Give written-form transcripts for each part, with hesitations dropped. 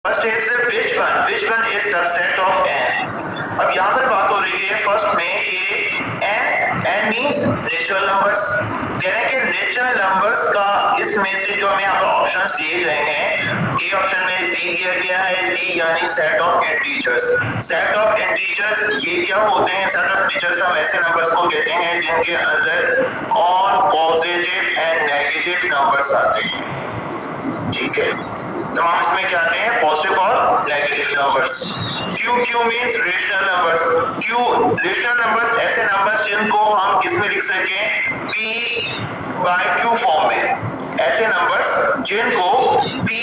First is which one is subset of N. अब यहाँ पर बात हो रही है फर्स्ट में कि एन मींस नेचुरल नंबर्स। कह रहे हैं कि नेचुरल नंबर्स का इसमें से जो हमें यहाँ पर ऑप्शंस दिए गए हैं, ए ऑप्शन में जी दिया गया है, जी यानी set of integers. Set of integers ये क्या होते हैं? सेट ऑफ इंटीजर्स हम ऐसे नंबर्स को कहते हैं जिनके अंदर all positive and negative numbers आते हैं। ठीक है, तमाम इसमें क्या आते हैं? पॉजिटिव और negative numbers. Q means rational numbers. Q rational numbers ऐसे नंबर्स जिनको हम किस में लिख सकें? पी बाय क्यू फॉर्म में। ऐसे नंबर्स जिनको पी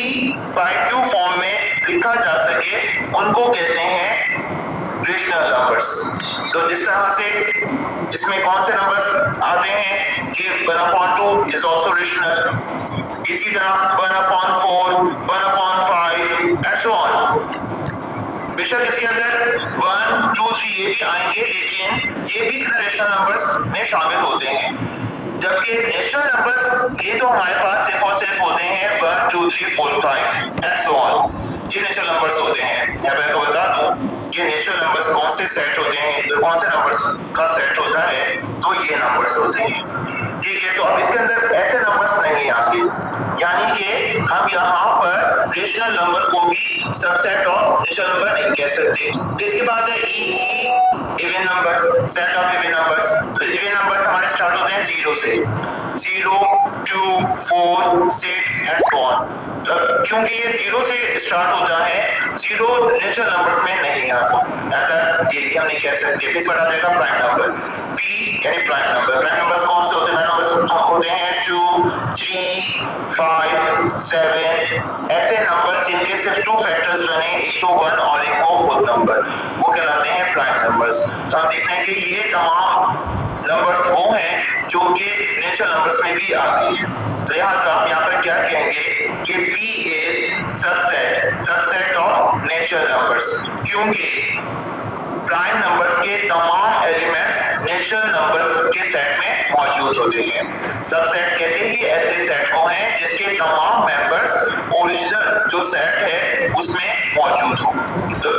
बाय क्यू फॉर्म में लिखा जा सके उनको कहते हैं रेशनल नंबर्स। तो जिस तरह से जिसमें कौन से नंबर्स आते हैं कि 1/2 इज आल्सो रेशनल, इसी तरह 1/4, 1/5 एंड सो ऑन। बेशक इसके अंदर 1, 2, 3 ये भी आएंगे, लेकिन ये भी रेशनल नंबर्स में शामिल होते हैं। जबकि नेचुरल नंबर्स ये तो हमारे पास सिर्फ और सिर्फ होते हैं 1, 2, 3, 4, 5 एंड सो ऑन। ये नेचुरल नंबर्स होते हैं। मैं आपको बता दूं कि नेचुरल नंबर्स कौन से सेट होते हैं, तो कौन से नंबर्स का सेट होता है, तो ये नंबर्स होते हैं। ठीक है, तो अब इसके अंदर ऐसे नंबर्स नहीं आते, यानी कि हम यहाँ पर रेशनल नंबर को भी सबसेट ऑफ नेचुरल नंबर नहीं कह सकते। तो इसके बाद है even number, set of even numbers. तो इवन नंबर्स हमारे स्टार्ट होते हैं 0 से, 0, 2, 4, 6 एंड सो ऑन। तो क्योंकि ये 0 से स्टार्ट होता है, 0 नेचुरल नंबर्स में नहीं आता, ऐसा ये हम नहीं कह सकते। फिर बता देगा प्राइम नंबर, पी यानी प्राइम नंबर। प्राइम नंबर्स कौन से होते हैं? प्राइम नंबर्स होते हैं 2, 3, 5, 7 ऐसे नंबर्स जिनके सिर्फ 2 फैक्टर्स बने, एक तो 1 और एक वो फुल नंबर, वो कहलाते हैं प्राइम नंबर्स। तो हम देख रहे हैं कि ये तमाम नंबर्स वो हैं जो कि नेचुरल नंबर्स में भी आते हैं। तो यहाँ से आप यहाँ पर क्या कहेंगे कि P is subset of natural numbers, क्योंकि प्राइम नंबर्स के तमाम एलिमेंट्स नेचुरल नंबर्स के सेट में मौजूद होते हैं। सबसेट कहते ही ऐसे सेट को हैं जिसके तमाम मेंबर्स ओरिजिनल जो सेट है उसमें मौजूद हो। तो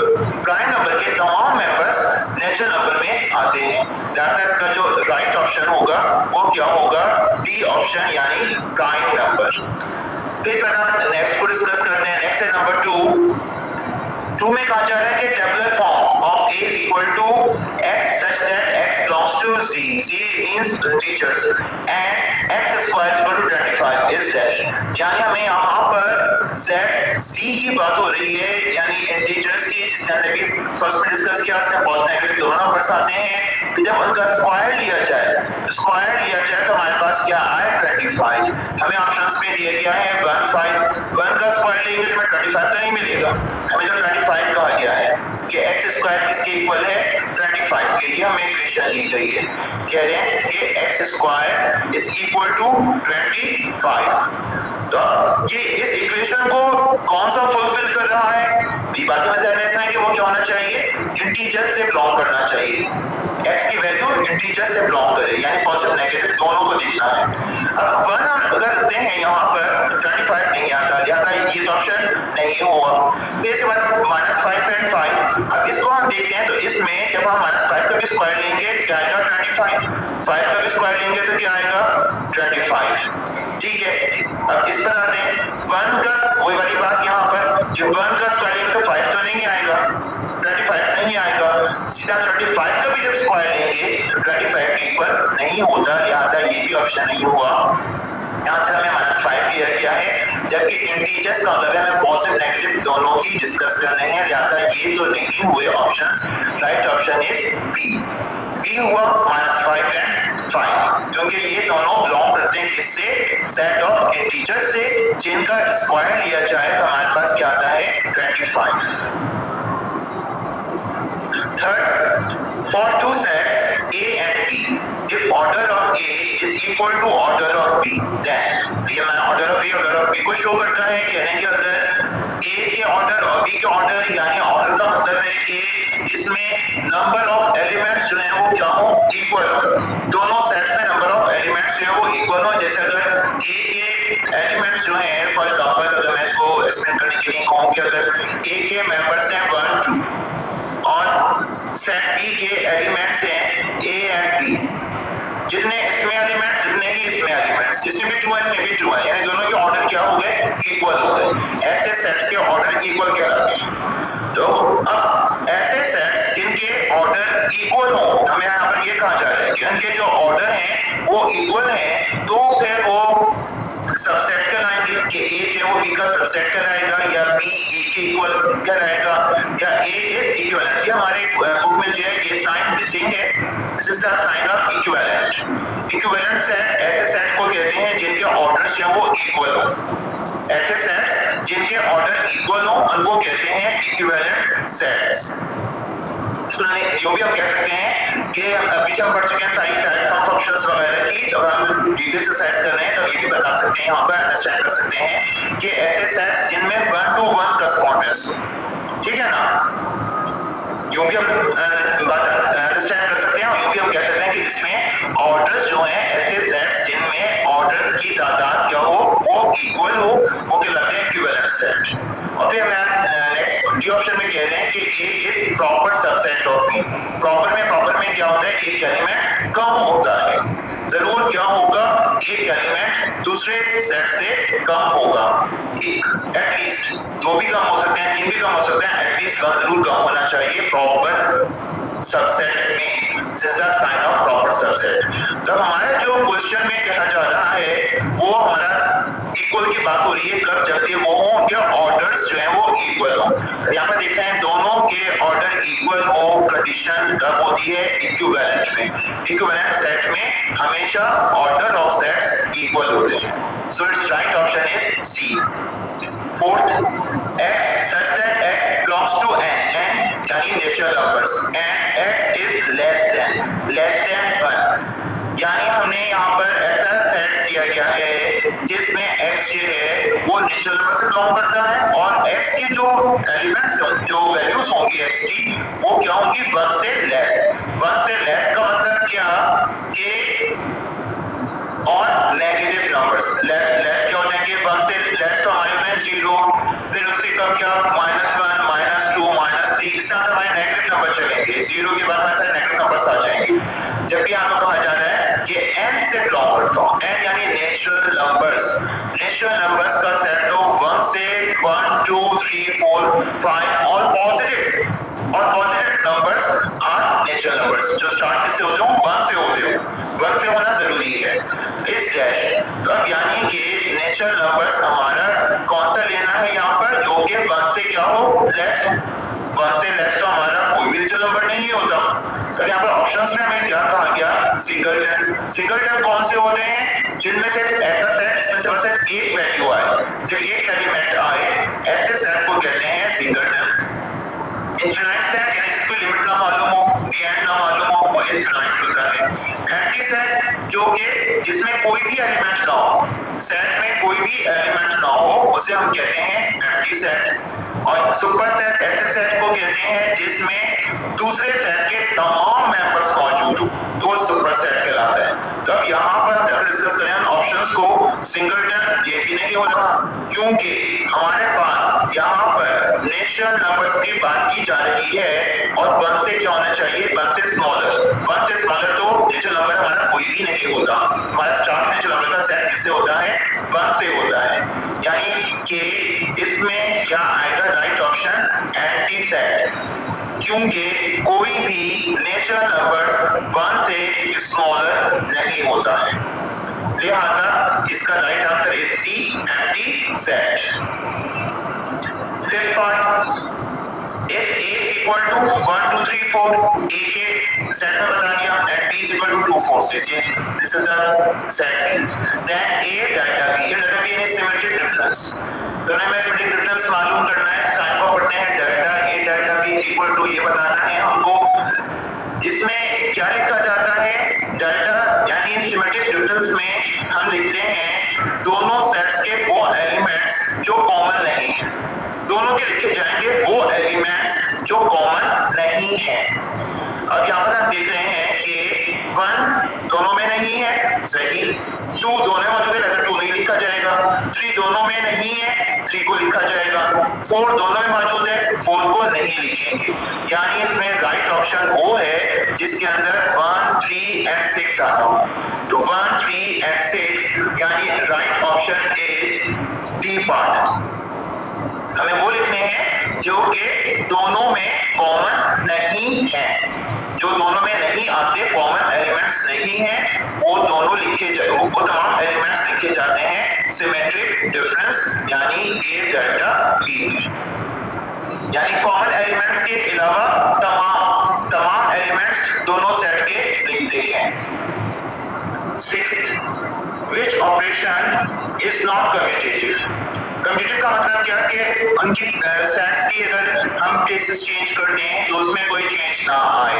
प्राइम नंबर के तमाम मेंबर्स नेचुरल नंबर में आते हैं। जैसा इसका जो राइट ऑप्शन होगा वो क्या होगा? डी ऑप्शन यानी प्राइम नंबर। इस तरह नेक्स्ट को डिस्कस करते हैं। नेक्स्ट है नंबर 2 में कहा जा रहा है कि tabular form of a is equal to x such that x belongs to z means teachers and x square is equal to 25 is dash। यानी हमें यहाँ पर z की बात हो रही है, यानी इंटीजर्स की, जिसने हमने भी फर्स्ट में डिस्कस किया, उसमें पॉजिटिव नेगेटिव दोनों नंबर्स आते हैं। कि जब उनका स्क्वायर लिया जाए तो हमारे पास क्या आए? 25। हमें ऑप्शंस में दिया गया है 1, 5। 1 का स्क्वायर लेंगे तो हमें 25 तो नहीं मिलेगा, हमें तो 25 कहा गया है कि एक्स स्क्वायर किसके इक्वल है? 25 के। लिए हमें इक्वेशन दी गई है, कह रहे हैं कि x square is equal to 25। तो ये इस इक्वेशन को कौन सा फुलफिल कर रहा है? ये बाकी में ध्यान रखना है कि वो क्या होना चाहिए? इंटीजर से बिलोंग करना चाहिए। x की वैल्यू इंटीजर से बिलोंग करे, यानी पॉजिटिव नेगेटिव दोनों को देखना है। अब 1 हम अगर रखते हैं यहाँ पर 25 नहीं आता, लिहाजा ये तो ऑप्शन नहीं हुआ। फिर इसके बाद -5 एंड 5। अब इसको हम देखते हैं तो इसमें जब हम -5 का भी स्क्वायर लेंगे तो क्या आएगा? 25। 5 का भी स्क्वायर लेंगे तो क्या आएगा? 25। ठीक है, अब इस पर आते हैं 1 का, वही वाली बात यहाँ पर कि 1 का स्क्वायर लेंगे तो 5 तो नहीं आएगा, 25 नहीं आएगा। सीधा 35 का भी जब स्क्वायर लेंगे तो 25 के इक्वल नहीं होता, लिहाजा ये भी ऑप्शन नहीं हुआ। यहाँ से हमें -5 दिया गया है, जबकि इंटीजर्स का मतलब है हमें पॉजिटिव नेगेटिव दोनों ही डिस्कस करने हैं, लिहाजा ये तो नहीं हुए options. Right option is B हुआ -5 एंड 5, क्योंकि ये दोनों बिलोंग करते हैं किससे? सेट ऑफ इंटीजर्स से, जिनका स्क्वायर लिया जाए तो हमारे पास क्या आता है? 25। Third, for two sets A and B, if order of A is equal to order of B, then ये मैं order of A order of B को शो करता है। कहने के अंदर A के ऑर्डर और B के ऑर्डर, यानी ऑर्डर का मतलब है कि इसमें नंबर ऑफ एलिमेंट्स जो है वो क्या हो? इक्वल हो। दोनों सेट्स में नंबर ऑफ एलिमेंट्स जो है वो इक्वल हो। जैसे अगर A के एलिमेंट्स जो हैं, फॉर एग्जांपल अगर मैं इसको एक्सप्लेन करने के लिए कहूँ कि अगर ए के मेंबर्स हैं 1 2 और सेट बी के एलिमेंट्स हैं ए एंड बी, जितने इसमें एलिमेंट्स जितने ही इसमें एलिमेंट्स, इसमें भी 2 है इसमें भी 2 है, यानी दोनों के ऑर्डर क्या हो गए, इक्वल हो गए। ऐसे सेट्स के ऑर्डर इक्वल कहलाते हैं। तो अब ऐसे सेट्स जिनके ऑर्डर इक्वल हो, हमें यहाँ पर ये कहा जा रहा है कि उनके जो ऑर्डर हैं वो इक्वल हैं, तो फिर वो सबसेट कहलाएंगे कि ए जो वो बी का सबसेट कहलाएगा, या बी ए के इक्वल कहलाएगा, या ए इज इक्विवेलेंट। ये हमारे बुक में जो है ये साइन मिसिंग है, this is the sign of equivalent. Equivalent set ऐसे सेट को कहते हैं जिनके ऑर्डर्स जो वो इक्वल हो। ऐसे सेट्स जिनके ऑर्डर इक्वल हो उनको कहते हैं इक्विवेलेंट सेट्स। जो भी हम कह सकते हैं कि पीछे हम पढ़ चुके हैं सारी टाइप्स ऑफ फंक्शंस वगैरह की, तो हम डिटेल एक्सरसाइज कर रहे हैं तो ये भी बता सकते हैं, यहाँ पर अंडरस्टैंड कर सकते हैं कि ऐसे सेट्स जिनमें 1 to 1 करस्पॉन्डेंस, ठीक है ना, यूं भी हम बात अंडरस्टैंड कर सकते हैं, और यूं भी हम कह सकते हैं कि जिसमें ऑर्डर्स जो हैं ऐसे सेट्स जिनमें ऑर्डर्स की तादाद क्या हो वो इक्वल हो, वो कहलाते हैं इक्विवेलेंट सेट। और फिर मैं नेक्स्ट डी ऑप्शन में कह रहे हैं कि A is proper subset of B. Proper में क्या होता है, एक एलिमेंट कम होता है, जरूर क्या होगा, एक एलिमेंट दूसरे सेट से कम होगा, एक एटलीस्ट 2 भी कम हो सकते हैं, 3 भी कम हो सकते हैं, एटलीस्ट 1 जरूर कम होना चाहिए प्रॉपर सबसेट में। This is the sign of proper subset. तो हमारा जो क्वेश्चन में कहा जा रहा है वो हमारा इक्वल की बात हो रही है कब, जबकि वो हो उनके ऑर्डर्स जो है वो इक्वल हो। यहाँ पर देख रहे हैं दोनों के ऑर्डर इक्वल हो, कंडीशन कब होती है, इक्विवेलेंट में। इक्विवेलेंट सेट में हमेशा ऑर्डर ऑफ सेट्स इक्वल होते हैं। So it's right option is C. Fourth, x such that x belongs to n यानी natural numbers, and x is less than 1, यानी हमने यहाँ पर ऐसा सेट दिया गया है जिसमें x जो है वो नेचुरल नंबर से बिलोंग करता है, और x की जो एलिमेंट्स जो वैल्यूज होंगी x की वो क्या होंगी, 1 से लेस। 1 से लेस का मतलब क्या कि और नेगेटिव नंबर्स, लेस क्या हो जाएंगे, 1 से लेस तो हमारे में 0, फिर उससे कम क्या, -1 -2 -3, इस तरह से हमारे नेगेटिव नंबर चलेंगे, 0 के बाद हमारे सारे नेगेटिव नंबर्स आ जाएंगे। जबकि यहाँ पर कहा जा रहा है कि n से बिलोंग करता हूँ, n यानी नेचुरल नंबर्स का सेट हो 1 से 1 2 3 4 5 ऑल पॉजिटिव, और positive numbers are natural numbers, जो स्टार्ट किससे होते हो, 1 से होते हो, 1 से होना जरूरी है। तो इस डैश, तो अब यानी कि नेचुरल नंबर्स हमारा कौन सा लेना है यहाँ पर, जो कि 1 से क्या हो, लेस हो। 1 से लेस तो हमारा कोई भी नेचुरल नंबर नहीं होता। तो यहाँ पर ऑप्शंस में हमें क्या कहा गया, सिंगलटन कौन से होते हैं, जिनमें से ऐसा सेट जिसमें से बस एक वैल्यू आए, सिर्फ एक एलिमेंट आए, ऐसे सेट को कहते हैं सिंगलटन। इनफिनाइट सेट यानी इसकी लिमिट ना मालूम हो, दी एंड ना मालूम हो, वो इनफिनाइट होता है। एम्प्टी सेट जो कि जिसमें कोई भी एलिमेंट ना हो, सेट में कोई भी एलिमेंट ना हो, उसे हम कहते हैं एम्प्टी सेट। और सुपर सेट ऐसे सेट को कहते हैं जिसमें दूसरे सेट के तमाम मेंबर्स मौजूद हो, तो सुपर सेट कहलाता है। तो अब यहाँ पर अगर डिस्कस करें ऑप्शंस को, सिंगलटन ये भी नहीं होगा, क्योंकि हमारे पास यहाँ पर नेचुरल नंबर्स की बात की जा रही है, और 1 से क्या होना चाहिए, 1 से स्मॉलर तो नेचुरल नंबर हमारा कोई भी नहीं होता। हमारा स्टार्ट नेचुरल नंबर का सेट किससे होता है, 1 से होता है, यानी कि इसमें क्या आएगा, राइट ऑप्शन एंटी सेट, क्योंकि कोई भी नेचुरल नंबर्स 1 से स्मॉलर नहीं होता है, लिहाजा इसका right answer is C, anti set. Fifth part, if a is equal to 1 2 3 4, a के सेट में बता दिया, and b is equal to 2 4 6, this is the set, then a delta b यानी symmetric difference। तो हमें symmetric difference मालूम करना है, साइन को पढ़ते हैं, delta a delta b is equal to, ये बताना है हमको। इसमें क्या लिखा जाता है, डेल्टा यानी सिमेट्रिक डिफरेंस में हम लिखते हैं दोनों सेट्स के वो एलिमेंट्स जो कॉमन नहीं है, दोनों के लिखे जाएंगे वो एलिमेंट्स जो कॉमन नहीं है। अब यहाँ पर हम देख रहे हैं कि 1 दोनों में नहीं है, सही। 2 दोनों में मौजूद है, ऐसे 2 नहीं लिखा जाएगा। 3 दोनों में नहीं है, 3 को लिखा जाएगा। 4 दोनों में मौजूद है, 4 को नहीं लिखेंगे। यानी इसमें राइट ऑप्शन वो है जिसके अंदर 1, 3 एंड 6 आता हो। तो 1, 3 एंड 6 यानी right option is D part. हमें वो लिखने हैं जो कि दोनों में कॉमन नहीं है, जो दोनों में नहीं आते, कॉमन एलिमेंट्स नहीं है, वो दोनों लिखे जाए, वो तमाम एलिमेंट्स लिखे जाते हैं सिमेट्रिक डिफरेंस यानी ए डेल्टा बी। यानी कॉमन एलिमेंट्स के अलावा तमाम एलिमेंट्स दोनों सेट के लिखते हैं। 6th, which operation is not commutative? Commutative का मतलब क्या कि उनकी सेट्स की अगर हम प्लेसेस चेंज कर दें तो उसमें कोई चेंज ना आए।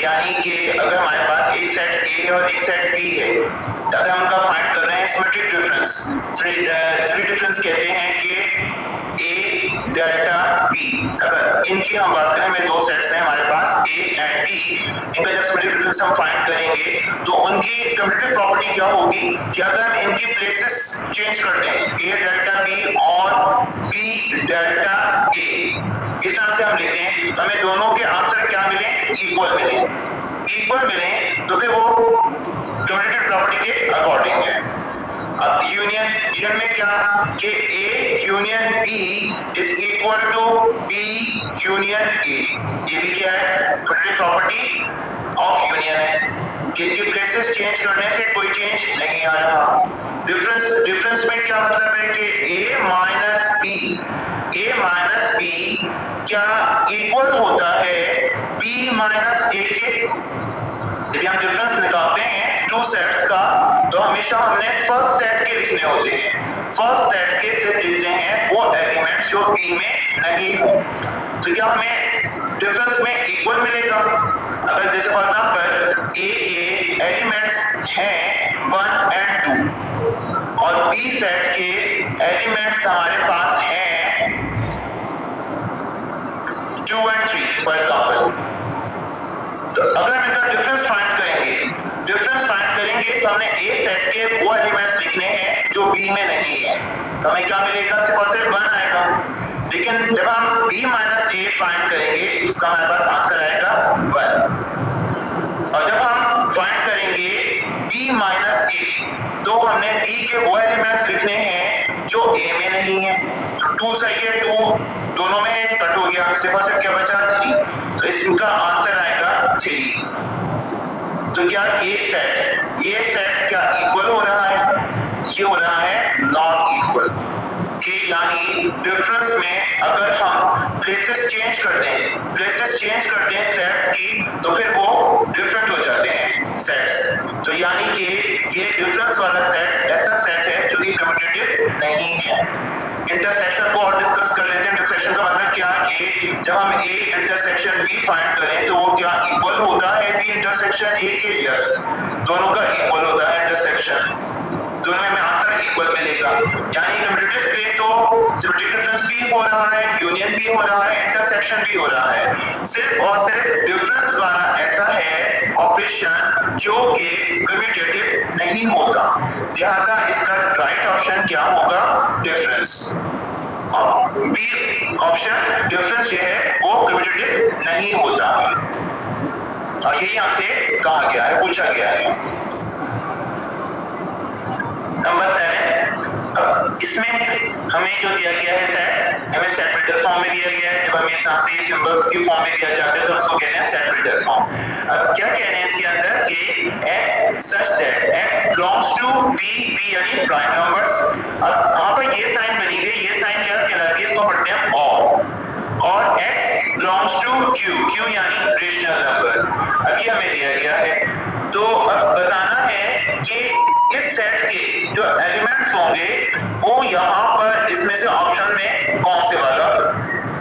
यानी कि अगर हमारे पास एक सेट ए है और एक सेट बी है, अगर हम उनका फाइंड कर रहे हैं सिमेट्रिक डिफरेंस, सिमेट्रिक डिफरेंस कहते हैं कि ए डेल्टा बी। अगर इनकी हम बात करें, में 2 सेट्स हैं हमारे पास ए एंड बी, इनका जब सिमेट्रिक डिफरेंस हम फाइंड करेंगे तो उनकी कम्यूटेटिव प्रॉपर्टी क्या होगी कि अगर हम इनकी प्लेसेस चेंज कर दें, ए डेल्टा बी और बी डेल्टा ए, इस तरह से हम लेते हैं तो हमें दोनों के आंसर क्या मिले, इक्वल मिले। इक्वल मिले तो फिर वो कम्यूटेटिव प्रॉपर्टी के अकॉर्डिंग है। अब यूनियन में क्या कि A union B is equal to B union A, ये भी क्या है, कम्यूटेटिव प्रॉपर्टी ऑफ यूनियन है कि इनकी प्लेसेस चेंज करने से कोई चेंज नहीं आ रहा। डिफरेंस में क्या मतलब है कि ए माइनस बी क्या इक्वल होता है बी माइनस ए के। यदि हम डिफरेंस निकालते हैं 2 सेट्स का तो हमेशा हमने फर्स्ट सेट के लिखने होते हैं। फर्स्ट सेट के सिर्फ लिखते हैं वो एलिमेंट्स जो बी में नहीं हो। तो क्या हमें डिफरेंस में इक्वल मिलेगा? अगर जैसे फॉर एग्जांपल ए के एलिमेंट्स हैं 1 एंड 2 और बी सेट के एलिमेंट्स हमारे पास हैं 2 एंड 3 फॉर एग्जांपल, तो अगर हम इनका डिफरेंस फाइंड करेंगे तो हमने ए सेट के वो एलिमेंट्स लिखने हैं जो बी में नहीं है, तो हमें क्या मिलेगा, सिर्फ और सिर्फ 1 आएगा। लेकिन जब हम b माइनस ए फाइंड करेंगे उसका हमारे पास आंसर आएगा 1। और जब हम फाइंड करेंगे b माइनस ए तो हमने b के वो एलिमेंट्स लिखने हैं जो a में नहीं है। तो 2 सही है, 2 दोनों में कट हो गया, सिर्फ और सिर्फ क्या बचा 3, तो इसका आंसर आएगा 3। तो क्या ये सेट क्या इक्वल हो रहा है? ये हो रहा है नॉट इक्वल। कि यानी डिफरेंस में अगर हम प्लेसेस चेंज करते हैं सेट्स की तो फिर वो डिफरेंट हो जाते हैं सेट्स। तो यानी कि ये डिफरेंस वाला सेट ऐसा सेट है जो कि कम्यूटेटिव नहीं है। इंटरसेक्शन को और डिस्कस कर लेते हैं। इंटरसेक्शन का मतलब क्या है कि जब हम ए इंटरसेक्शन बी फाइंड करें तो वो क्या इक्वल होता है बी इंटरसेक्शन ए के? यस, दोनों का इक्वल होता है इंटरसेक्शन, दोनों में आंसर इक्वल मिलेगा। यानी कम्यूटेटिव पे तो सिमेट्रिक डिफरेंस भी हो रहा है, यूनियन भी हो रहा है, इंटरसेक्शन भी हो रहा है। सिर्फ और सिर्फ डिफरेंस वाला ऐसा है ऑपरेशन जो कि कम्यूटेटिव नहीं होता, लिहाजा इसका राइट ऑप्शन क्या होगा, डिफरेंस। बी ऑप्शन डिफरेंस जो है वो कम्यूटेटिव नहीं होता है और यही आपसे कहा गया है, पूछा गया है। नंबर 7, अब इसमें हमें जो दिया गया है सेट, हमें सेट बिल्डर फॉर्म में दिया गया है। जब हमें इस तरह से सिंबल्स की फॉर्म में दिया जाता है तो उसको कहते हैं सेट बिल्डर फॉर्म। अब क्या कह रहे हैं इसके अंदर कि x such that x belongs to b यानी प्राइम नंबर्स। अब वहां पर ये साइन बनी हुई है, ये साइन क्या कहलाती है, इसको पढ़ते हैं और x belongs to q यानी रेशनल नंबर। अब ये हमें दिया गया है, तो अब बताना है कि इस सेट के जो एलिमेंट्स होंगे वो यहाँ पर इसमें से ऑप्शन में कौन से वाला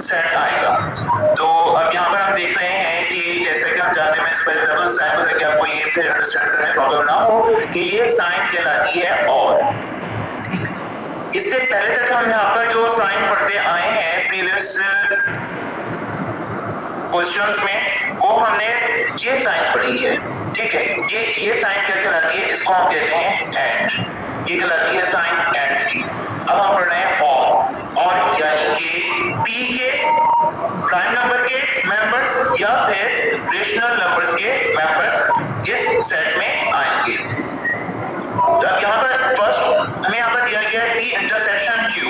सेट आएगा। तो अब यहाँ पर हम देख रहे हैं कि जैसे कि हम जानते हैं, इस पर साइन को लेकर आपको ये फिर अंडरस्टैंड करने में प्रॉब्लम ना हो कि ये साइन कहलाती है और। इससे पहले तक हम यहाँ पर जो साइन पढ़ते आए हैं प्रीवियस क्वेश्चंस में वो हमने ये साइन पढ़ी है, ठीक है। ये साइन क्या कहलाती है, इसको हम कहते हैं एंड, ये कहलाती है साइन एंड की। अब हम पढ़ रहे हैं और यानी कि पी के प्राइम नंबर के मेंबर्स या फिर रेशनल नंबर्स के मेंबर्स इस सेट में आएंगे। तो अब यहाँ पर फर्स्ट हमें यहाँ पर दिया गया है पी इंटरसेक्शन क्यू।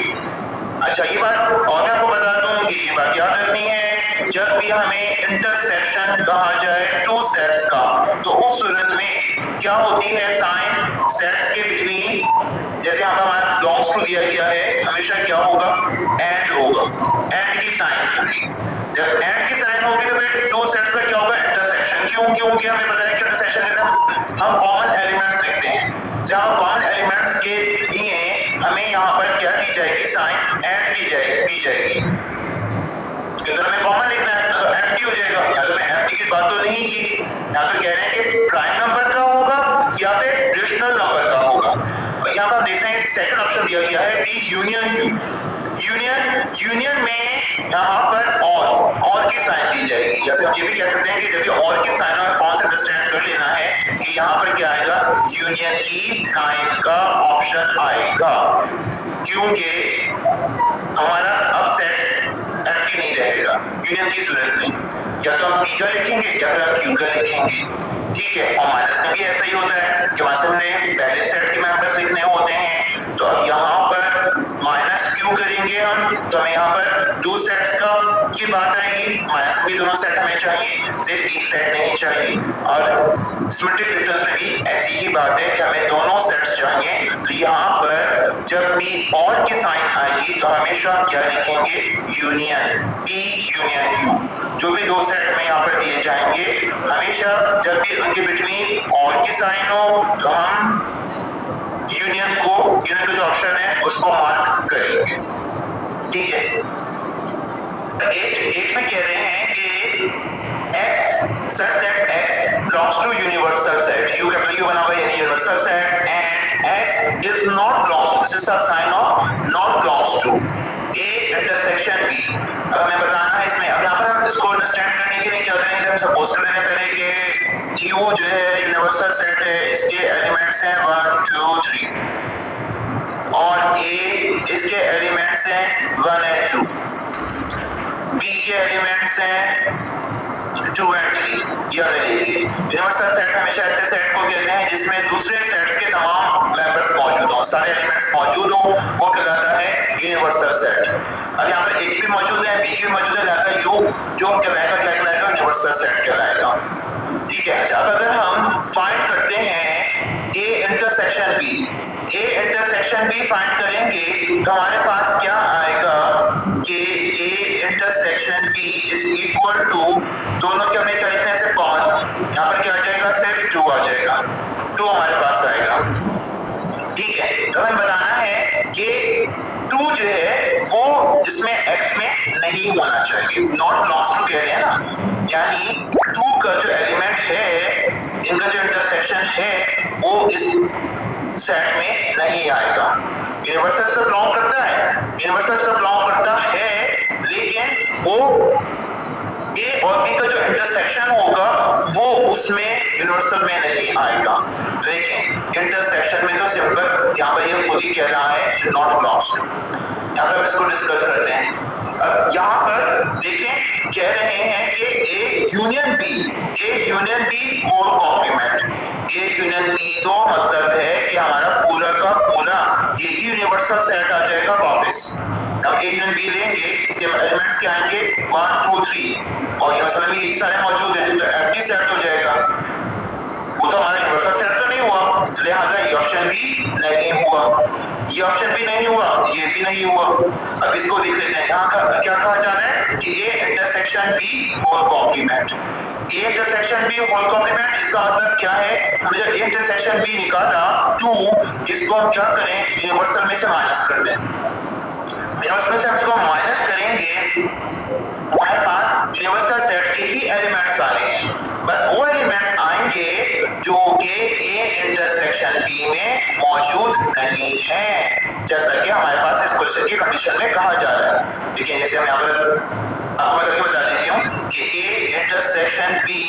अच्छा, ये बात और मैं आपको बता दूं कि ये बात याद रखनी है, जब भी हमें इंटरसेक्शन कहा जाए टू सेट्स का, तो उस सूरत में क्या होती है साइन सेट्स के बिटवीन, जैसे यहाँ पर हमारा बिलोंग्स टू दिया गया है, हमेशा क्या होगा, एंड होगा, एंड की साइन होगी। जब एंड की साइन होगी तो फिर टू सेट्स का क्या होगा, इंटरसेक्शन। क्योंकि हमें पता है कि इंटरसेक्शन के अंदर हम कॉमन एलिमेंट्स लिखते हैं, जहां कॉमन एलिमेंट्स के लिए हमें यहाँ पर क्या दी जाएगी, साइन एंड दी जाएगी। अगर हमें कॉमन लिखना है तो एम्प्टी हो जाएगा। या तो मैं एम्प्टी की बात तो नहीं की, या तो कह रहे हैं कि प्राइम नंबर का होगा या फिर रेशनल नंबर का होगा। और यहाँ पर देख रहे हैं सेकंड ऑप्शन दिया गया है पी यूनियन क्यू। यूनियन में यहाँ पर और की साइन दी जाएगी, या फिर हम ये भी कह सकते हैं कि जब ये और की साइन में कौन सा अंडरस्टैंड कर लेना है कि यहाँ पर क्या आएगा, यूनियन की साइन का ऑप्शन आएगा, क्योंकि हमारा अब सेट एम्प्टी नहीं रहेगा यूनियन की सूरत में। या तो हम पी का लिखेंगे या फिर हम क्यू का लिखेंगे, ठीक है। और माइनस में भी ऐसा ही होता है कि वहां से हमने पहले सेट के मेंबर्स लिखने होते हैं, तो अब यहाँ पर माइनस क्यू करेंगे हम, तो हमें यहाँ पर दो सेट्स का की बात आएगी। माइनस भी दोनों सेट हमें चाहिए, सिर्फ एक सेट नहीं चाहिए। और सिमेट्रिक डिफरेंस में भी ऐसी ही बात है कि हमें दोनों सेट्स चाहिए। तो यहाँ पर जब भी और की साइन आएगी तो हमेशा क्या लिखेंगे, यूनियन, पी यूनियन क्यू। जो भी दो सेट हमें यहाँ पर दिए जाएंगे, हमेशा जब भी उनके बिटवीन और की साइन हो तो हम यूनियन का जो ऑप्शन है उसको मार्क करेंगे, ठीक है। 8 में कह रहे हैं कि x such that x belongs to universal set, u capital U बना हुआ है universal set, and x is not belongs to, this is a sign of not belongs to a intersection b। अब हमें बताना है इसमें, अब यहाँ पर हम इसको अंडरस्टैंड करने के लिए क्या करेंगे, हम सपोज कर लेते हैं पहले कि u जो है यूनिवर्सल सेट है, इसके एलिमेंट्स हैं 1 2 3 और a इसके एलिमेंट्स हैं 1 और 2, b के एलिमेंट्स हैं 2 और 3। याद रखिए यूनिवर्सल सेट हमेशा ऐसे सेट को कहते हैं जिसमें दूसरे सेट्स के तमाम मेंबर्स मौजूद हों, सारे एलिमेंट्स मौजूद हों, वो कहलाता है यूनिवर्सल सेट। अब यहाँ पर एक भी मौजूद है, बी भी मौजूद है, लिहाजा यू जो कहलाएगा क्या कहलाएगा, यूनिवर्सल सेट कहलाएगा, ठीक है। अच्छा, अब अगर हम फाइंड करते हैं ए इंटरसेक्शन बी फाइंड करेंगे तो हमारे पास क्या आएगा कि A intersection B is equal to, दोनों के हमें क्या लिखना है, सिर्फ कॉमन, यहाँ पर क्या आ जाएगा, सिर्फ 2 आ जाएगा, 2 हमारे पास आएगा, ठीक है। तो हमें बताना है कि 2 जो है वो इसमें x में नहीं होना चाहिए, नॉट बिलोंग्स टू कह रहे हैं ना, यानी 2 का जो एलिमेंट है, इनका जो इंटरसेक्शन है वो इस सेट में नहीं आएगा। यूनिवर्सल से बिलोंग करता है, लेकिन वो ए और बी का जो इंटरसेक्शन होगा वो उसमें यूनिवर्सल में नहीं आएगा। तो देखें इंटरसेक्शन में तो सिंपल यहाँ पर ये खुद ही कह रहा है नॉट बिलोंग्स टू। यहाँ पर हम इसको डिस्कस करते हैं। अब यहाँ पर देखें कह रहे हैं कि ए यूनियन बी और कॉम्प्लीमेंट, ए यूनियन बी तो मतलब है कि हमारा पूरा का पूरा यही यूनिवर्सल सेट आ जाएगा वापस। हम ए यूनियन बी लेंगे, इसके एलिमेंट्स क्या आएंगे 1 2 3 और यूनिवर्सल में यही सारे मौजूद हैं, तो एम्प्टी सेट हो जाएगा। वो तो हमारा यूनिवर्सल सेट तो नहीं हुआ, तो लिहाजा ये ऑप्शन भी नहीं हुआ, ये ऑप्शन भी नहीं हुआ, ये भी नहीं हुआ। अब इसको देख लेते हैं, यहाँ क्या कहा जा रहा है कि A intersection B whole complement, A intersection B whole complement, इसका मतलब क्या है, हमने जब ए इंटरसेक्शन बी निकाला 2, इसको हम क्या करें, यूनिवर्सल में से माइनस कर दें। यूनिवर्सल में से हम इसको माइनस करेंगे, हमारे पास यूनिवर्सल सेट के ही एलिमेंट्स आ रहे हैं, बस वो एलिमेंट्स आएंगे जो कि ए इंटरसेक्शन बी में मौजूद नहीं है, जैसा कि हमारे पास इस क्वेश्चन की कंडीशन में कहा जा रहा है। देखिए जैसे हम यहाँ पर आपको मैं करके बता देती हूँ कि A intersection B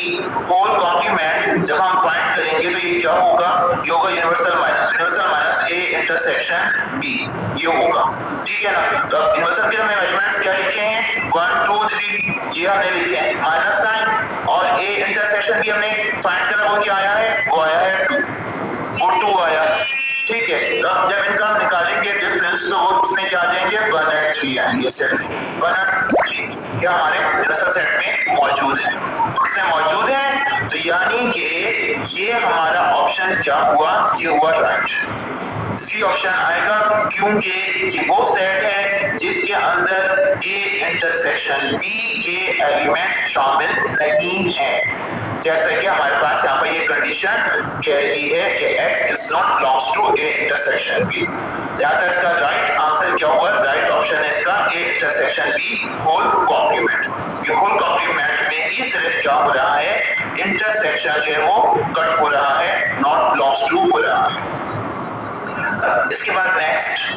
whole complement जब हम फाइंड करेंगे तो ये क्या होगा, ये होगा universal minus A intersection B, ये होगा। ठीक है ना। तो अब यूनिवर्सल के हमने मेजरमेंट्स क्या लिखे हैं, 1 2 3 ये हमने लिखे हैं माइनस साइन, और ए इंटरसेक्शन बी हमने फाइंड करा, वो क्या आया है, वो आया है 2, वो 2 आया। ठीक है। तो अब जब इनका हम निकालेंगे डिफरेंस तो वो उसमें क्या आ जाएंगे, 1 और 3 आएंगे, सिर्फ 1 और 3 क्या हमारे यूनिवर्सल सेट में मौजूद है। इसमें मौजूद है तो यानी कि ये हमारा ऑप्शन क्या हुआ, ये हुआ राइट, सी ऑप्शन आएगा, क्योंकि ये वो सेट है जिसके अंदर ए इंटरसेक्शन बी के एलिमेंट शामिल नहीं है। जैसा कि हमारे पास यहाँ पर ये कंडीशन कह रही है कि x is not belongs to A intersection B, लिहाजा इसका राइट आंसर क्या होगा, राइट ऑप्शन है इसका A intersection B whole complement. कि होल कॉम्प्लीमेंट में ही सिर्फ क्या हो रहा है, इंटरसेक्शन जो है वो कट हो रहा है, नॉट बिलोंग्स टू हो रहा है। इसके बाद नेक्स्ट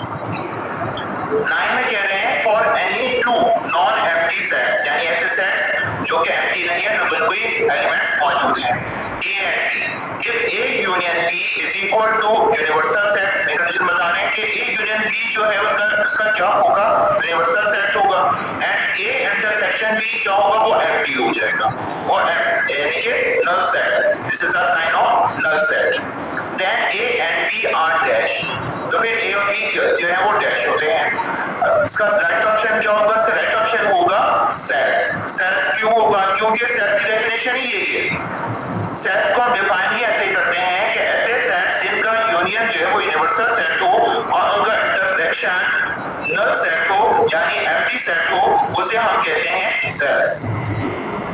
9 में कह रहे हैं for any two non empty sets, यानी ऐसे सेट्स जो कि एम्प्टी नहीं है, तो कोई एलिमेंट्स मौजूद हैं, A and B, if A union B is equal to universal set, में कंडीशन बता रहे हैं कि ए यूनियन बी जो है उसका क्या होगा, यूनिवर्सल सेट होगा, एंड ए इंटरसेक्शन बी क्या होगा, वो एम्प्टी हो जाएगा, वो यानी कि null set, this is the sign of null set. Then A and B are dash, तो फिर ए और बी जो है वो डैश होते हैं। इसका राइट ऑप्शन क्या होगा, इसका राइट ऑप्शन होगा सेट्स। सेट्स क्यों होगा, क्योंकि सेट्स की डेफिनेशन ही यही है। सेट्स को हम डिफाइन ही ऐसे करते हैं कि ऐसे सेट्स जिनका यूनियन जो है वो यूनिवर्सल सेट हो और उनका इंटरसेक्शन नल सेट हो यानी एम्प्टी सेट हो, उसे हम कहते हैं सेट्स।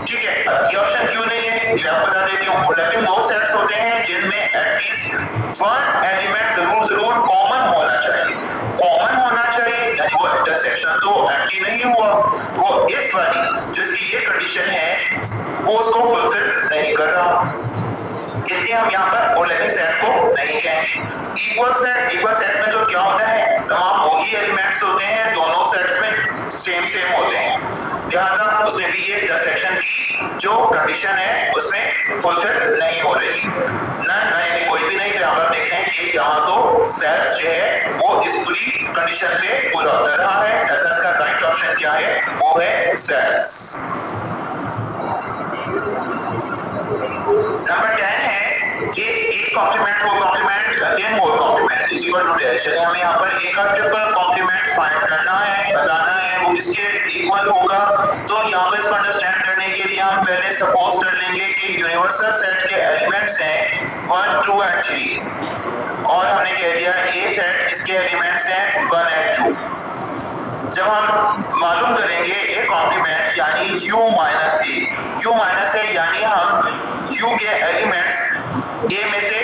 ठीक है। अब ये ऑप्शन क्यों नहीं है ये आपको बता देती हूँ, लेकिन वो सेट्स होते हैं जिनमें एटलीस्ट वन एलिमेंट जरूर कॉमन होना चाहिए, कॉमन होना चाहिए, यानी वो इंटरसेक्शन तो एम्प्टी नहीं हुआ, तो इस वाली जो इसकी ये कंडीशन है वो उसको फुलफिल नहीं कर रहा, इसलिए हम यहाँ पर ओवरलैपिंग सेट को नहीं कहेंगे। इक्वल सेट में तो क्या होता है, तमाम वही एलिमेंट्स होते हैं, दोनों सेट्स में सेम होते हैं, लिहाजा उसमें भी ये इंटरसेक्शन की जो कंडीशन है उसमें फुलफिल नहीं हो रही, यानी कोई भी नहीं। तो यहाँ पर देख रहे हैं कि यहाँ तो सेट्स जो है वो इस पूरी कंडीशन पे पूरा उतर रहा है, ऐसा इसका राइट ऑप्शन क्या है, वो है सेट्स। नंबर 10 है कि A complement whole complement again whole complement is equal to dash, यानी हमें यहाँ पर ए का ट्रिपल कॉम्प्लीमेंट फाइंड करना है, बताना है वो किसके इक्वल होगा। तो यहाँ पर इसको अंडरस्टैंड करने के लिए हम पहले सपोज कर लेंगे कि यूनिवर्सल सेट के एलिमेंट्स हैं 1 2 और 3, और हमने कह दिया ए सेट इसके एलिमेंट्स हैं 1 और 2। जब हम मालूम करेंगे ए कॉम्प्लीमेंट यानी u माइनस ए यानी हम u के एलिमेंट्स a में से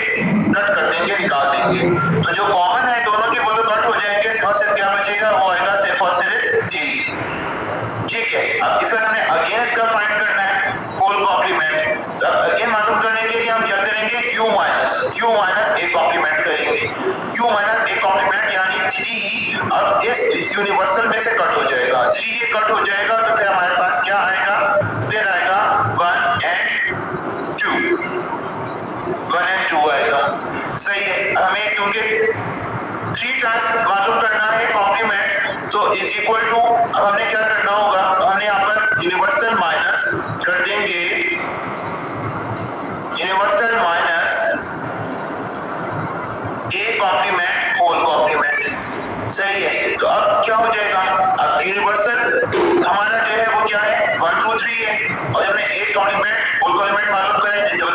कट कर देंगे, निकाल देंगे, तो जो कॉमन है दोनों के वो तो कट हो जाएंगे, सिर्फ और सिर्फ क्या बचेगा, वो आएगा सिर्फ और सिर्फ 3। ठीक है। अब इसमें हमें अगेन इसका फाइंड करना है होल कॉम्प्लीमेंट, तो अब अगेन मालूम करने के लिए हम क्या करेंगे, u माइनस a कॉम्प्लीमेंट करेंगे, u माइनस a कॉम्प्लीमेंट यानी 3 अब इस यूनिवर्सल में से कट हो जाएगा, 3 ये कट हो जाएगा, तो फिर हमारे पास क्या आएगा, फिर आएगा 1 and 2 आएगा। सही है। हमें क्योंकि 3 टाइम्स मालूम करना है कॉम्प्लीमेंट, तो इज इक्वल टू, अब हमने क्या करना होगा, हमने यहाँ पर यूनिवर्सल माइनस कर देंगे, universal minus A complement whole complement. सही है। तो अब क्या हो जाएगा, अब यूनिवर्सल हमारा जो है वो क्या है 1 2 3 है, और हमने ए कॉम्प्लीमेंट होल कॉम्प्लीमेंट मालूम करा है, डबल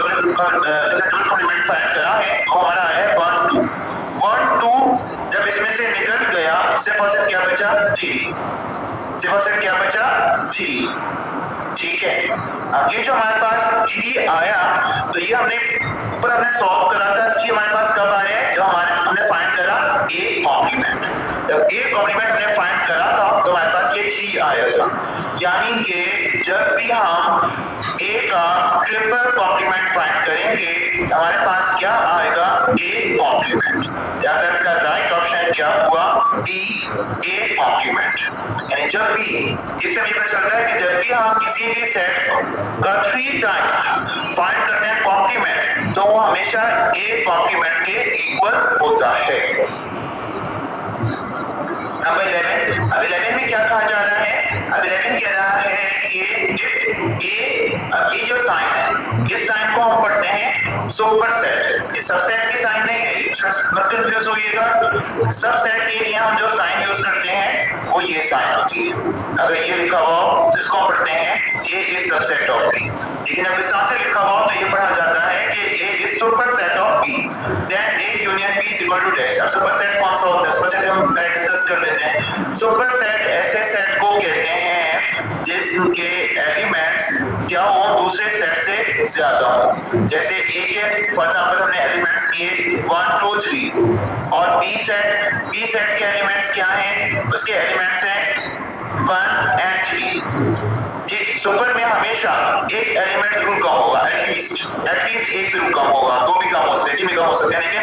कॉम्प्लीमेंट फाइंड करा है, तो हमारा है 1 2 जब इसमें से निकल गया सिर्फ और सिर्फ क्या बचा 3, सिर्फ और सिर्फ क्या बचा 3। ठीक है। अब ये जो हमारे पास 3 आया, तो ये हमने सॉल्व करा था, 3 हमारे पास कब आया है, जब हमने फाइंड करा ए कॉम्प्लीमेंट। जब ए कॉम्प्लीमेंट हमने फाइंड करा था तो हमारे पास ये 3 आया था, यानी कि जब भी हम ए का ट्रिपल कॉम्प्लीमेंट फाइंड करेंगे हमारे पास क्या आएगा, ए कॉम्प्लीमेंट। या फिर इसका राइट ऑप्शन क्या हुआ, डी, ए कॉम्प्लीमेंट। यानी जब भी, इससे हमें पता चलता है कि जब भी हम किसी भी सेट का 3 टाइम्स फाइंड करते हैं कॉम्प्लीमेंट तो वो हमेशा ए कॉम्प्लीमेंट के इक्वल होता है। नंबर 11, अब 11 में क्या कहा जा रहा है, अब 11 कह रहा है कि इफ ए, अब ये जो साइन है इस साइन को हम पढ़ते हैं सुपर सेट, इस सबसेट की साइन नहीं है, मत कंफ्यूज होइएगा। सबसेट के लिए हम जो साइन यूज करते हैं वो ये साइन होती है। अगर ये लिखा हुआ हो तो इसको हम पढ़ते हैं ए इज सबसेट ऑफ बी, लेकिन अब इस तरह से लिखा हुआ हो तो ये पढ़ा जाता है कि A is super set of B, then A union B is equal to dash. अब सुपर सेट कौन सा होता है, सुपर सेट हम डिस्कस कर लेते हैं। सुपर सेट ऐसे सेट को कहते हैं जिसके एलिमेंट्स क्या हो, दूसरे सेट से ज्यादा हो। जैसे ए के फॉर एग्जांपल हमने एलिमेंट्स लिए 1 2 3 और बी सेट के एलिमेंट्स क्या हैं, उसके एलिमेंट्स हैं 1 and 3। ठीक, सुपर में हमेशा एक एलिमेंट जरूर कम होगा, एटलीस्ट एक जरूर कम होगा, 2 भी कम हो सकते हैं, 3 भी कम हो सकते हैं, लेकिन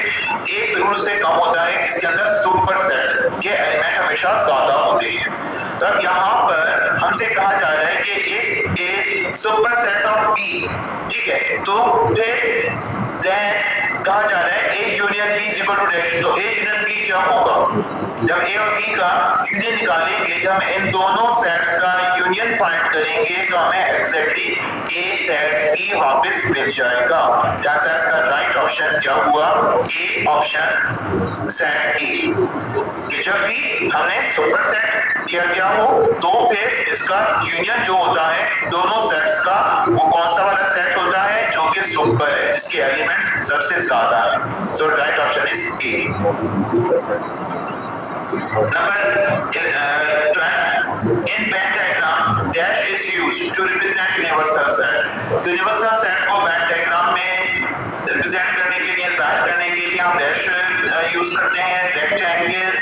एक जरूर से कम होता है जिसके अंदर सुपर सेट के एलिमेंट हमेशा ज्यादा होते हैं। तो अब यहाँ पर हमसे कहा जा रहा है कि इस सुपर सेट ऑफ बी, ठीक है, तो फिर देन कहा जा रहा है A union B is equal to dash. तो ए यूनियन बी क्या होगा, जब ए और बी का यूनियन निकालेंगे, जब हम इन दोनों सेट्स का यूनियन फाइंड करेंगे तो हमें एग्जैक्टली ए सेट ही वापस मिल जाएगा। जैसा इसका राइट ऑप्शन क्या हुआ, ए ऑप्शन सेट ए, कि जब भी हमने सुपर सेट दिया गया हो तो फिर इसका यूनियन जो होता है दोनों सेट्स का, वो कौन सा वाला सेट होता है जो कि सुपर है, जिसके एलिमेंट्स सबसे ज्यादा है। So right option is A. Number 12, in Venn diagram dash is used to represent universal set। तो universal set को Venn diagram में represent करने के लिए, जाहिर करने के लिए हम dash यूज करते हैं, rectangle,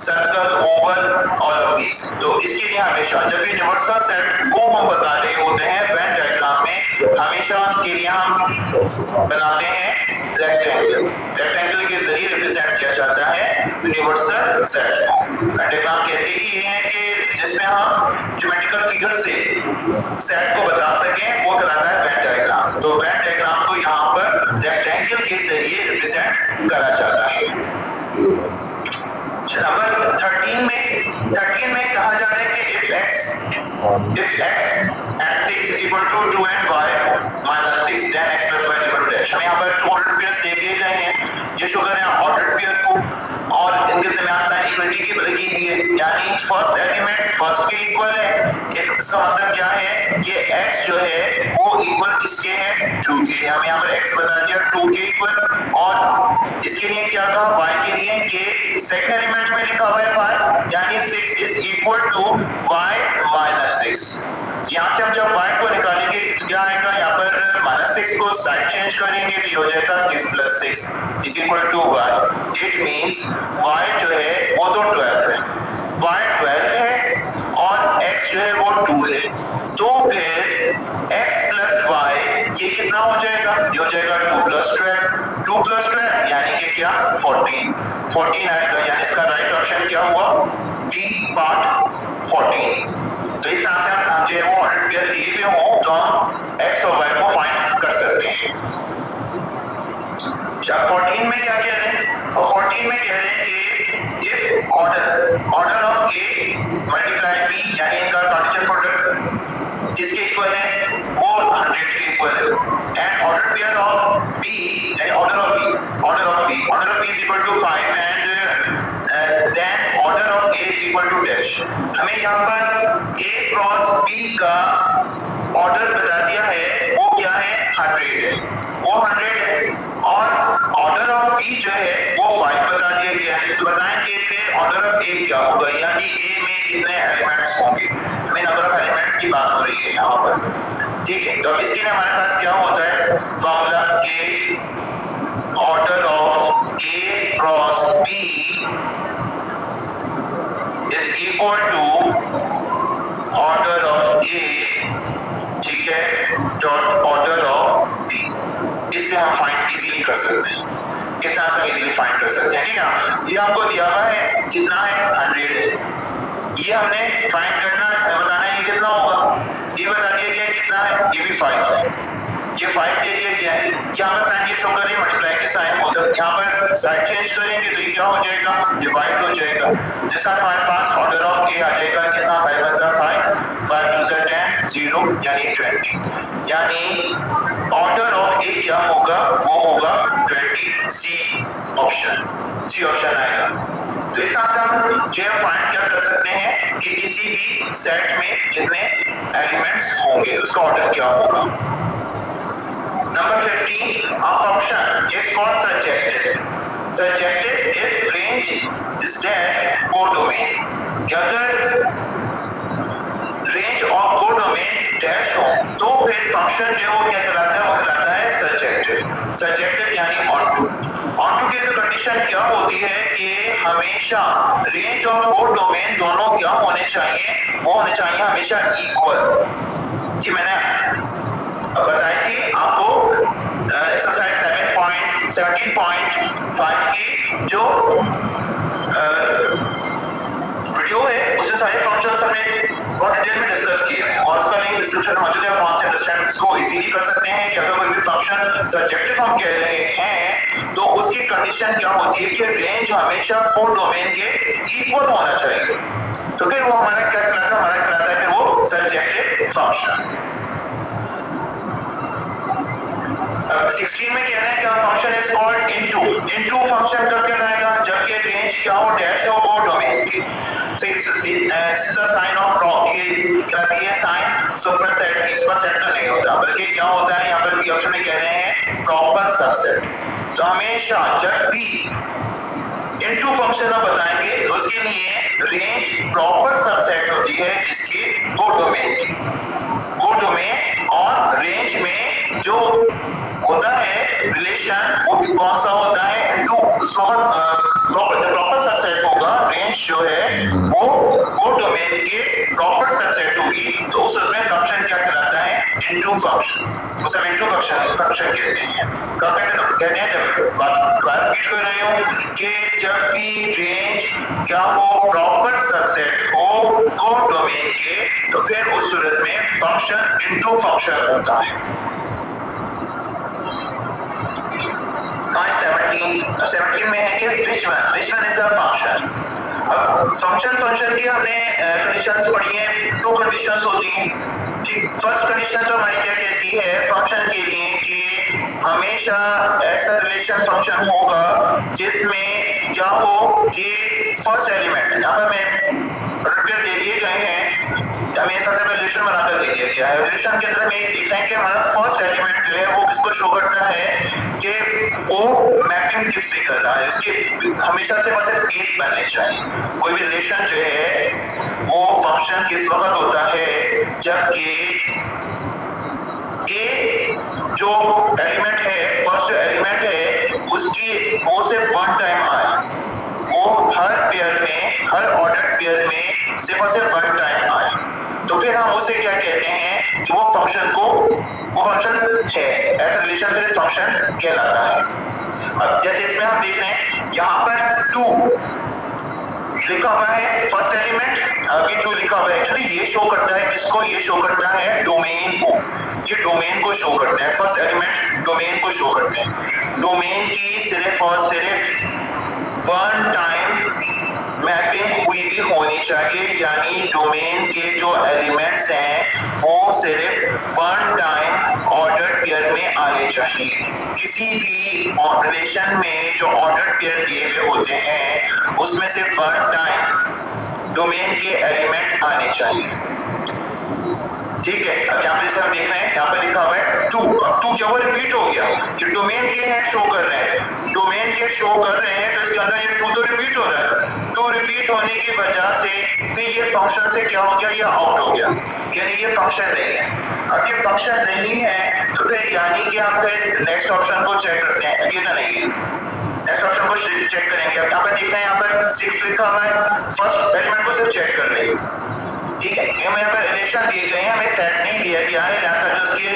circle, oval, all of these। तो इसके लिए हमेशा जब भी universal set को हम बता रहे होते हैं Venn diagram में, हमेशा उसके लिए हम बनाते हैं रेक्टेंगल के जरिए रिप्रेजेंट किया जाता है यूनिवर्सल सेट। डायग्राम कहते ही हैं कि जिसमें हम ज्योमेट्रिकल फिगर से सेट को बता सकें, वो कहलाता है वेन डायग्राम। तो वेन डायग्राम को यहाँ पर रेक्टेंगल के जरिए रिप्रेजेंट करा जाता है। नंबर 13 में कहा जा रहा है कि if x and 6 is equal to 2 and y minus 6 then x plus y is equal to dash। हमें यहाँ पर 2 ऑर्डर पेयर्स दे दिए गए हैं, ये शो कर रहे हैं ऑर्डर पेयर को और इनके दरमियान साइन इक्वलिटी की लगी हुई है, यानी फर्स्ट एलिमेंट फर्स्ट के इक्वल है। इसका मतलब क्या है कि x जो है वो इक्वल किसके है, 2 के। हमें यहाँ पर x बता दिया 2 के इक्वल, और इसके लिए क्या कहा, y के लिए कि सेकंड एलिमेंट में लिखा हुआ है y, यानी 6 is equal to y minus 6। यहाँ से हम जब y को निकालेंगे तो क्या आएगा, यहाँ पर -6 को साइड चेंज करेंगे तो ये हो जाएगा 6 + 6 is equal to y। It means y जो है वो तो 12 है, y 12 है और x जो है वो 2 है। तो फिर x + y ये कितना हो जाएगा, ये हो जाएगा 2 + 12 यानी कि क्या 14 आएगा, यानी इसका राइट ऑप्शन क्या हुआ, डी पार्ट 14। तो इस तरह से हम जो है वो ऑर्डर पेयर दिए हुए हों तो हम x और y को फाइंड कर सकते हैं। अब 14 में क्या कह रहे हैं, और 14 में कह रहे हैं कि if order of a multiply b, यानी इनका कार्टेशियन प्रोडक्ट किसके इक्वल है, वो 100 के इक्वल है, and order pair of b, यानी order of b is equal to 5 and then order of a is equal to dash. हमें यहाँ पर a क्रॉस b का ऑर्डर बता दिया है, वो क्या है, 100 है, वो 100 है, और ऑर्डर ऑफ b जो है वो 5 बता दिया गया है। तो बताएं कि फिर ऑर्डर ऑफ a क्या होगा, यानी a में कितने एलिमेंट्स होंगे, हमें नंबर ऑफ एलिमेंट्स की बात हो रही है यहाँ पर, ठीक है। तो इसके लिए हमारे पास क्या होता है फॉर्मूला के order of a cross b equal to order of A, ठीक है, डॉट ऑर्डर ऑफ बी। इससे हम फाइंड इजीली कर सकते हैं, इस तरह से हम इजीली फाइंड कर सकते हैं, ठीक है। ये आपको दिया हुआ है, कितना है 100 है, ये हमने फाइंड करना है, बताना है ये कितना होगा, ये बता दिया गया है कितना है, ये भी 5 है, ये 5 दे दिया गया है। यहाँ पर साइन ये शो कर रही है मल्टीप्लाई के साइन, मतलब यहाँ पर साइड चेंज करेंगे तो ये क्या हो जाएगा, डिवाइड हो जाएगा। जिस साथ हमारे पास ऑर्डर ऑफ ए आ जाएगा कितना, 5 × 5, 5 × 10, 0 यानी 20, यानी ऑर्डर ऑफ ए क्या होगा, वो होगा 20, सी ऑप्शन आएगा। तो इस तरह से हम जो है फाइंड क्या कर सकते हैं कि किसी भी सेट में कितने एलिमेंट्स होंगे, उसका ऑर्डर क्या होगा। Number 15, a function is called surjective. Surjective if range is dash codomain. कि अगर रेंज और कोडोमेन डैश हो तो फिर फंक्शन जो वो क्या कहलाता है, वो कहलाता है सर्जेक्टिव। सर्जेक्टिव यानी ऑनटू की तो कंडीशन क्या होती है कि हमेशा रेंज और कोडोमेन दोनों क्या होने चाहिए, वो होने चाहिए हमेशा इक्वल। कि मैंने बताई थी आपको एक्सरसाइज 17.5 की जो वीडियो है, उसमें सारे फंक्शंस हमने बहुत डिटेल में डिस्कस किए हैं और उसका लिंक डिस्क्रिप्शन में मौजूद है। वहां से अंडरस्टैंड इसको इजीली कर सकते हैं कि अगर कोई भी फंक्शन सर्जेक्टिव हम कह रहे हैं तो उसकी कंडीशन क्या होती है कि रेंज हमेशा कोडोमेन के इक्वल होना चाहिए, तो फिर वो हमारा क्या कहलाता है, फिर वो सर्जेक्टिव फंक्शन। 16 में कह रहे हैं कि function is called into function कब कहलाएगा, जबकि रेंज क्या हो, डैश हो कोडोमेन की। साइन ऑफ ये कहती है साइन सुपरसेट की, सुपरसेट तो नहीं होता बल्कि क्या होता है, यहाँ पर बी ऑप्शन में कह रहे हैं प्रॉपर सबसेट। तो हमेशा जब भी इनटू फंक्शन हम बताएंगे तो उसके लिए रेंज प्रॉपर सबसेट होती है जिसकी कोडोमेन की। कोडोमेन और रेंज में जो होता है रिलेशन वो कौन सा होता है, इनटू प्रॉपर सबसेट होगा, रेंज जो है वो कोडोमेन के प्रॉपर सबसेट होगी, तो उस में फंक्शन क्या कहलाता है, इनटू फंक्शन। उसे इनटू फंक्शन कहते हैं। कब कहते हैं, जब बात रिपीट कर रही हूं कि जब भी रेंज क्या हो, प्रॉपर सबसेट हो कोडोमेन के, तो फिर उस सूरत में फंक्शन इनटू फंक्शन होता है। 17 में है कि which one is a function। अब फंक्शन की हमने कंडीशंस पढ़ी हैं, 2 कंडीशंस होती हैं, ठीक। फर्स्ट कंडीशन तो हमारी क्या कहती है फंक्शन के लिए कि हमेशा ऐसा रिलेशन फंक्शन होगा जिसमें क्या हो कि फर्स्ट एलिमेंट, यहाँ पर मैं प्रोडक्ट दे दिए गए हैं, हमें ऐसा रिलेशन बनाकर दे दिया गया है। रिलेशन के अंदर में देख रहे हैं कि हमारा फर्स्ट एलिमेंट जो है वो किसको शो करता है कि वो मैपिंग किससे कर रहा है, उसके हमेशा से बस एक बनने चाहिए। कोई भी रिलेशन जो है वो फंक्शन किस वक्त होता है, जबकि ए जो एलिमेंट है, फर्स्ट एलिमेंट है, उसकी वो सिर्फ वन टाइम आए, वो हर पेयर में, हर ऑर्डर पेयर में सिर्फ और सिर्फ वन टाइम आए, तो फिर हम उसे क्या कहते हैं कि वो फंक्शन है, ऐसा रिलेशन फिर फंक्शन कहलाता है। अब जैसे इसमें हम देख रहे हैं यहाँ पर 2 लिखा हुआ है, फर्स्ट एलिमेंट आगे 2 लिखा हुआ है, एक्चुअली ये शो करता है किसको, ये शो करता है डोमेन को, ये डोमेन को शो करते हैं, फर्स्ट एलिमेंट डोमेन को शो करते हैं। डोमेन की सिर्फ और सिर्फ वन टाइम मैपिंग हुई भी होनी चाहिए, यानी डोमेन के जो एलिमेंट्स हैं वो सिर्फ वन टाइम ऑर्डर पेयर में आने चाहिए। किसी भी रिलेशन में जो ऑर्डर पेयर दिए हुए होते हैं उसमें सिर्फ वन टाइम डोमेन के एलिमेंट आने चाहिए, ठीक है। अब यहाँ पे जैसे हम देख रहे हैं यहाँ पे लिखा हुआ है 2, अब 2 क्या हुआ, रिपीट हो गया, ये डोमेन के हैं शो कर रहे हैं, डोमेन के शो कर रहे हैं, तो इसके अंदर ये 2 तो रिपीट हो रहा है, 2 रिपीट होने की वजह से फिर ये फंक्शन से क्या हो गया, ये आउट हो गया, यानी ये फंक्शन नहीं है। अब ये फंक्शन नहीं है तो फिर यानी कि हम फिर नेक्स्ट ऑप्शन को चेक करते हैं, ये तो नहीं है, नेक्स्ट ऑप्शन फंक्शन को चेक करेंगे। अब यहाँ पर देख रहे हैं, यहाँ पर 6 लिखा हुआ है, फर्स्ट एलिमेंट को सिर्फ चेक कर रहे हैं। ठीक है, हमें यहाँ पर रिलेशन दिए गए हैं, हमें सेट नहीं दिया गया है, लिहाजा जो उसकी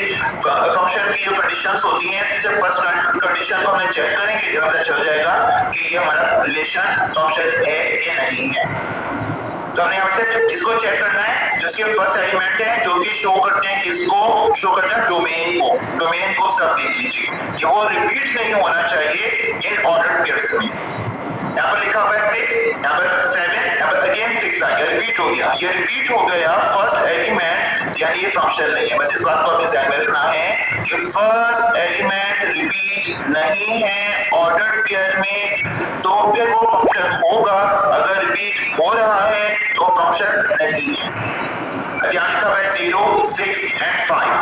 फंक्शन की जो कंडीशंस होती हैं, इसकी जब फर्स्ट कंडीशन को हमें चेक करेंगे जब पता चल जाएगा कि ये हमारा रिलेशन फंक्शन है कि नहीं है। तो हमने यहाँ से किसको चेक करना है, जो इसके फर्स्ट एलिमेंट है, जो कि शो करते हैं, किसको शो करते हैं, डोमेन को। डोमेन को सब देख लीजिए कि वो रिपीट नहीं होना चाहिए इन ऑर्डर पेयर्स में। यहाँ पर लिखा हुआ है 6, यहाँ पर 7, यहाँ पर अगेन 6 आ गया, रिपीट हो गया। ये रिपीट हो गया फर्स्ट एलिमेंट, यानी ये फंक्शन नहीं है। बस इस बात को अपने ध्यान में रखना है कि फर्स्ट एलिमेंट रिपीट नहीं है ऑर्डर पेयर में, तो फिर वो फंक्शन होगा। अगर रिपीट हो रहा है तो फंक्शन नहीं है। अब यहाँ लिखा हुआ है 0, 6 एंड 5।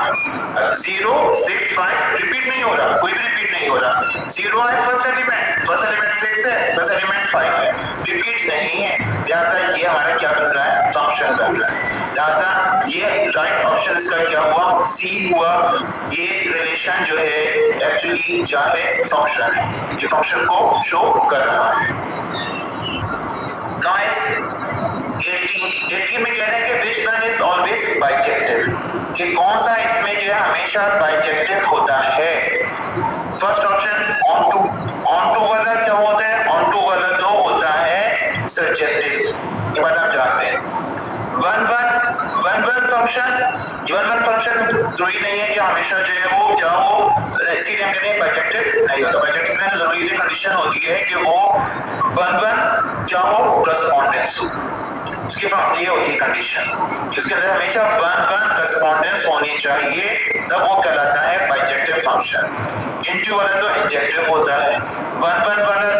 0, 6, 5 रिपीट नहीं हो रहा, कोई भी रिपीट नहीं हो रहा। 0 है फर्स्ट एलिमेंट 6 है, फर्स्ट एलिमेंट 5 है, रिपीट नहीं है, लिहाजा ये हमारा क्या बन रहा है, फंक्शन बन रहा है। लिहाजा ये राइट ऑप्शन इसका क्या हुआ, सी हुआ। ये रिलेशन जो है एक्चुअली क्या है, फंक्शन है, ये फंक्शन को शो कर रहा है। नाइस। 18 में कह रहे हैं कि विच वन इज ऑलवेज बाइजेक्टिव, कि कौन सा इसमें जो है हमेशा बाइजेक्टिव होता है। फर्स्ट ऑप्शन ऑन टू वाला क्या होता है, ऑन टू वाला तो होता है सर्जेक्टिव, ये बात आप जानते हैं। वन फंक्शन जरूरी नहीं है कि हमेशा जो है वो क्या हो, इसीलिए हम कहते हैं बाइजेक्टिव नहीं होता। बाइजेक्टिव में तो जरूरी कंडीशन होती है कि वो वन क्या हो, करस्पॉन्डेंस हो, उसकी ये होती है कंडीशन, जिसके अंदर हमेशा वन करस्पॉन्डेंस होनी चाहिए, तब वो कहलाता है बाइजेक्टिव फंक्शन। इनटू वाला तो इंजेक्टिव होता है, वन वाला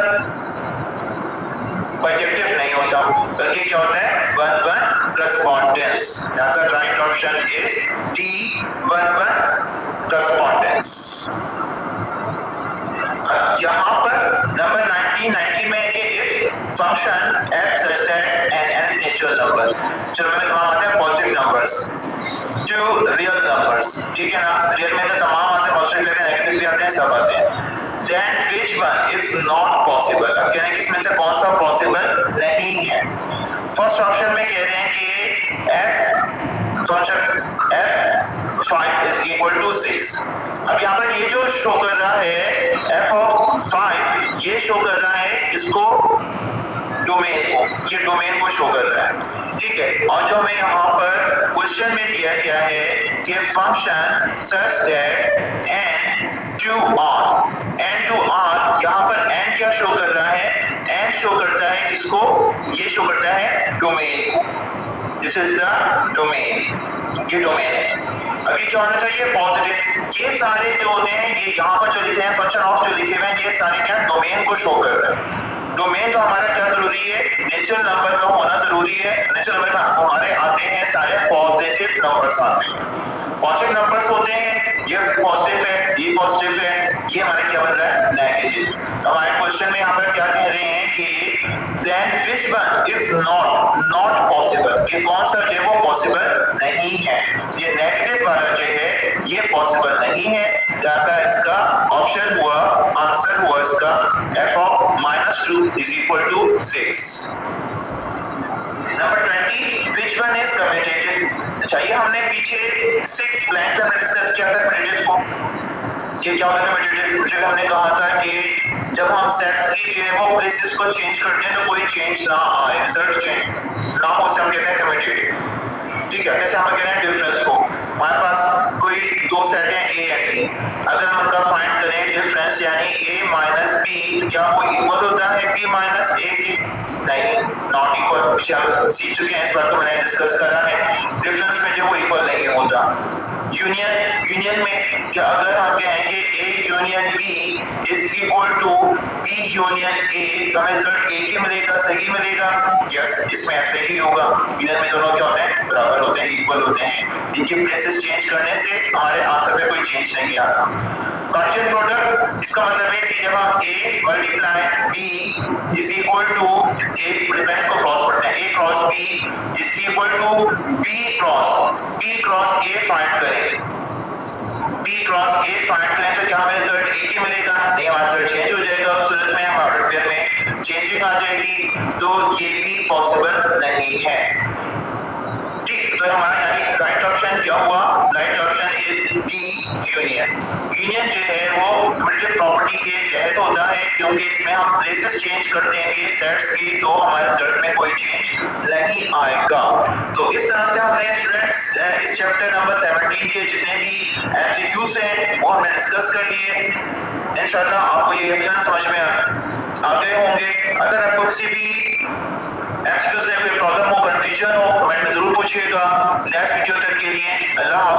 बाइजेक्टिव नहीं होता, बल्कि क्या होता है, वन करस्पॉन्डेंस। ऐसा right option is D, one correspondence. यहाँ पर नंबर 90 में है कि if function f such that n is natural number, चलो में तमाम आते हैं positive numbers to real numbers, ठीक है ना, रियल में तो तमाम आते हैं, पॉजिटिव भी आते हैं, नेगेटिव भी आते हैं, सब आते हैं। then which one is not possible, अब कह रहे हैं कि इसमें से कौन सा पॉसिबल नहीं है। फर्स्ट ऑप्शन में कह रहे हैं कि f function f5 is equal to 6। अब यहाँ पर ये जो शो कर रहा है f of 5, ये शो कर रहा है इसको, डोमेन को, ये डोमेन को शो कर रहा है, ठीक है। और जो हमें यहाँ पर क्वेश्चन में दिया गया है कि function such that n to r, यहाँ पर n क्या शो कर रहा है, n शो करता है किसको, ये शो करता है डोमेन को, दिस इज द डोमेन, ये डोमेन है। अभी क्या होना चाहिए, पॉजिटिव। ये सारे जो होते हैं, ये यहाँ पर जो लिखे हैं फंक्शन ऑफ जो लिखे हुए हैं, ये सारे क्या डोमेन को शो कर रहे हैं। डोमेन तो हमारा क्या जरूरी है, नेचुरल नंबर का होना जरूरी है। नेचुरल नंबर हमारे आते हैं सारे पॉजिटिव नंबर्स आते हैं, पॉजिटिव नंबर्स होते हैं, ये पॉजिटिव है, ये पॉजिटिव है, ये हमारे क्या बन रहा है, नेगेटिव। तो हमारे क्वेश्चन में यहाँ पर क्या कह रहे हैं कि then which one is not possible, कि कौन सा जो है वो पॉसिबल नहीं है, ये नेगेटिव वाला जो है ये पॉसिबल नहीं है, जैसा इसका ऑप्शन हुआ, आंसर हुआ इसका f of -2 is equal to 6। Number 20, which one is commutative. अच्छा, ये हमने पीछे 6 ब्लैंक में डिस्कस किया था कम्यूटेटिव को, कि क्या होता है कम्यूटेटिव। हमने कहा था कि जब हम सेट्स की जो है वो प्लेसेस को चेंज करते हैं तो कोई चेंज ना आए, रिजल्ट चेंज ना हो, उसे हम कहते हैं कम्यूटेटिव, ठीक है। जैसे हम कह रहे हैं डिफरेंस को, हमारे पास कोई दो सेट हैं ए एंड बी, अगर हम उनका फाइंड करें डिफरेंस यानी a माइनस बी, तो क्या वो इक्वल होता है b माइनस a के, नहीं, नॉट इक्वल। पीछे हम सीख चुके हैं, इस बात को मैंने डिस्कस करा है, डिफरेंस में जो वो इक्वल नहीं होता। यूनियन में क्या अगर हम कहें कि a union b is equal to b union a, तो हमें रिजल्ट एक ही मिलेगा, सही मिलेगा, यस, इसमें ऐसे ही होगा। यूनियन में दोनों क्या होते हैं, बराबर होते हैं, इक्वल होते हैं, इनके प्लेसेस चेंज करने से हमारे आंसर में कोई चेंज नहीं आता। कार्टेशियन प्रोडक्ट, इसका मतलब है कि जब हम a multiply b is equal to a, difference को क्रॉस करते हैं, a cross b is equal to b cross a find करें, B क्रॉस A फाइंड करें तो क्या हमें रिजल्ट एक ही मिलेगा? नहीं, हमारा रिजल्ट चेंज हो जाएगा। उस सूरत में हमारे ऑर्डर पेयर में चेंजिंग आ जाएगी, तो ये भी पॉसिबल नहीं है। ठीक, तो हमारा यानी राइट ऑप्शन क्या हुआ? Right option is D, union. Union जो है वो कम्यूटेटिव प्रॉपर्टी के तहत होता है, क्योंकि इसमें हम प्लेसेस चेंज कर देंगे सेट्स की तो हमारे रिजल्ट में कोई चेंज नहीं आएगा। तो इस तरह से हमने स्टूडेंट्स इस चैप्टर नंबर 17 के जितने भी एमसीक्यूज हैं वो हमने डिस्कस कर लिए। इंशाल्लाह आपको ये यकीनन समझ में आ गए होंगे। अगर आपको किसी भी एमसीक्यूज में कोई प्रॉब्लम हो, कंफ्यूजन हो, कमेंट में जरूर पूछिएगा। नेक्स्ट वीडियो तक के लिए अल्लाह हाफिज़।